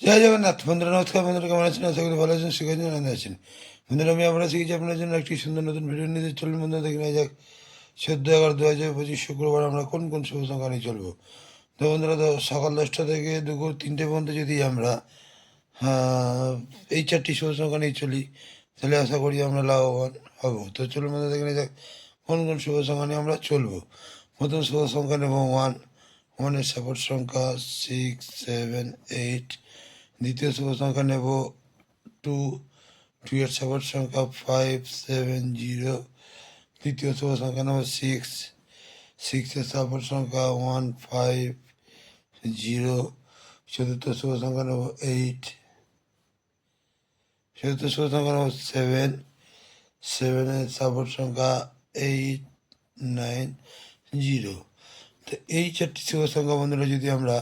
জয় জগন্নাথ। বন্ধুরা নমস্কার। বন্ধুরা কেমন আছেন? আশা করি ভালো আছেন, সুখে আছেন, আনন্দে আছেন। বন্ধুরা আমি আবার শিখেছি আপনার জন্য একটি সুন্দর নতুন ভিডিও নিতে। চলুন বন্ধুরা দেখে নেওয়া যাক 14/11/2025 শুক্রবার আমরা কোন কোন শুভ সংখ্যা নিয়ে চলবো। তো বন্ধুরা, তো সকাল 10টা থেকে দুপুর 3টে পর্যন্ত যদি আমরা এই 4টি শুভ সংখ্যা নিয়ে চলি, তাহলে আশা করি আমরা লাভবান হব। তো চলুন বন্ধুরা দেখে নেওয়া যাক কোন কোন শুভ সংখ্যা নিয়ে আমরা চলবো। প্রথম শুভ সংখ্যা নেব 1। 1-এর সাপোর্ট সংখ্যা 6, 7, 8। দ্বিতীয় শুভ সংখ্যা নেব 2। 2-এর সাপোর্ট সংখ্যা 5, 7, 0। তৃতীয় শুভ সংখ্যা নেব 6। 6-এর সাপোর্ট সংখ্যা 1, 5, 0। চতুর্থ শুভ সংখ্যা নেব 8। চতুর্থ শুভ সংখ্যা নেব 7। 7-এর সাপোর্ট সংখ্যা 8, 9, 0। তো এই 4টি শুভ সংখ্যা বন্ধুরা যদি আমরা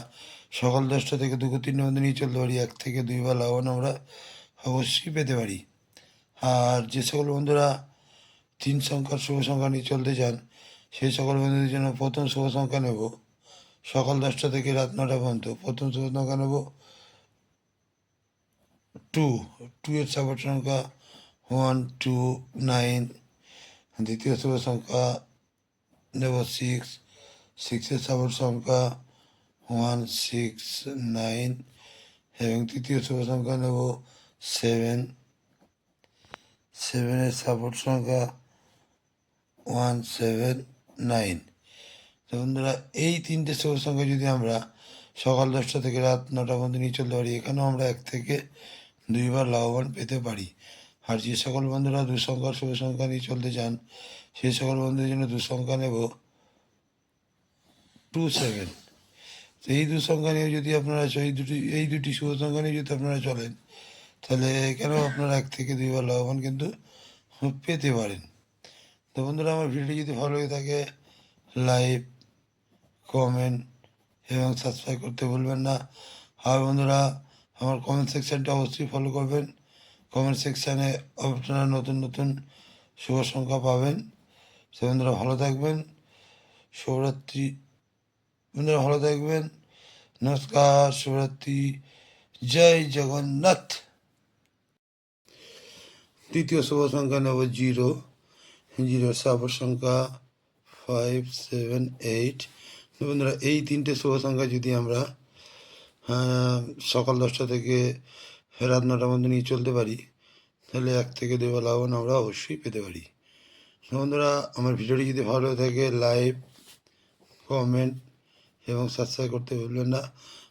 সকাল 10টা থেকে দুপুর 3টে মধ্যে নিয়ে চলতে পারি, 1 থেকে 2 বার লাভবান আমরা অবশ্যই পেতে পারি। আর যে সকল বন্ধুরা 3 সংখ্যার শুভ সংখ্যা নিয়ে চলতে চান, সেই সকল বন্ধুদের জন্য প্রথম শুভ সংখ্যা নেব সকাল 10টা থেকে রাত 9টা পর্যন্ত। প্রথম শুভ সংখ্যা নেব 2। 2-এর সাপোর্ট সংখ্যা 1, 2, 9। দ্বিতীয় শুভ সংখ্যা নেব 6। 6-এর সাপোর্ট সংখ্যা 1, 6, 9। এবং তৃতীয় শুভ সংখ্যা নেব 7। 7-এর সাপোর্ট সংখ্যা 1, 7, 9। তো বন্ধুরা, এই 3টে শুভ সংখ্যা যদি আমরা সকাল 10টা থেকে রাত 9টা পর্যন্ত নিয়ে চলতে পারি, এখানেও আমরা 1 থেকে 2 বার লাভবান পেতে পারি। আর যে সকল বন্ধুরা 2 সংখ্যার শুভ সংখ্যা নিয়ে চলতে চান, সেই সকল বন্ধুদের জন্য 2 সংখ্যা নেব 2, 7। তো এই 2 সংখ্যা নিয়ে যদি আপনারা এই দুটি শুভ সংখ্যা নিয়ে যদি আপনারা চলেন, তাহলে এখানেও আপনারা 1 থেকে 2 বার লাভবান কিন্তু পেতে পারেন। তো বন্ধুরা, আমার ভিডিওটি যদি ভালো লেগে থাকে, লাইক, কমেন্ট এবং সাবস্ক্রাইব করতে ভুলবেন না। আর বন্ধুরা, আমার কমেন্ট সেকশানটা অবশ্যই ফলো করবেন। কমেন্ট সেকশানে আপনারা নতুন নতুন শুভ সংখ্যা পাবেন। সে বন্ধুরা ভালো থাকবেন। শুভরাত্রি। বন্ধুরা ভালো থাকবেন। নমস্কার, শুভরাত্রি, জয় জগন্নাথ। তৃতীয় শুভ সংখ্যা নেব 0। 0-এর সাপোর্ট সংখ্যা 5, 7, 8। বন্ধুরা, এই 3টে শুভ সংখ্যা যদি আমরা সকাল 10টা থেকে রাত 9টার মধ্যে নিয়ে চলতে পারি, তাহলে 1 থেকে 2 বার লাভবান আমরা অবশ্যই পেতে পারি। বন্ধুরা, আমার ভিডিওটি যদি ভালো থাকে, লাইক, কমেন্ট এবং সাবস্ক্রাইব করতে ভুলবেন না।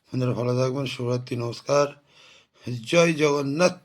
বন্ধুরা ভালো থাকবেন। শুভরাত্রি, নমস্কার, জয় জগন্নাথ।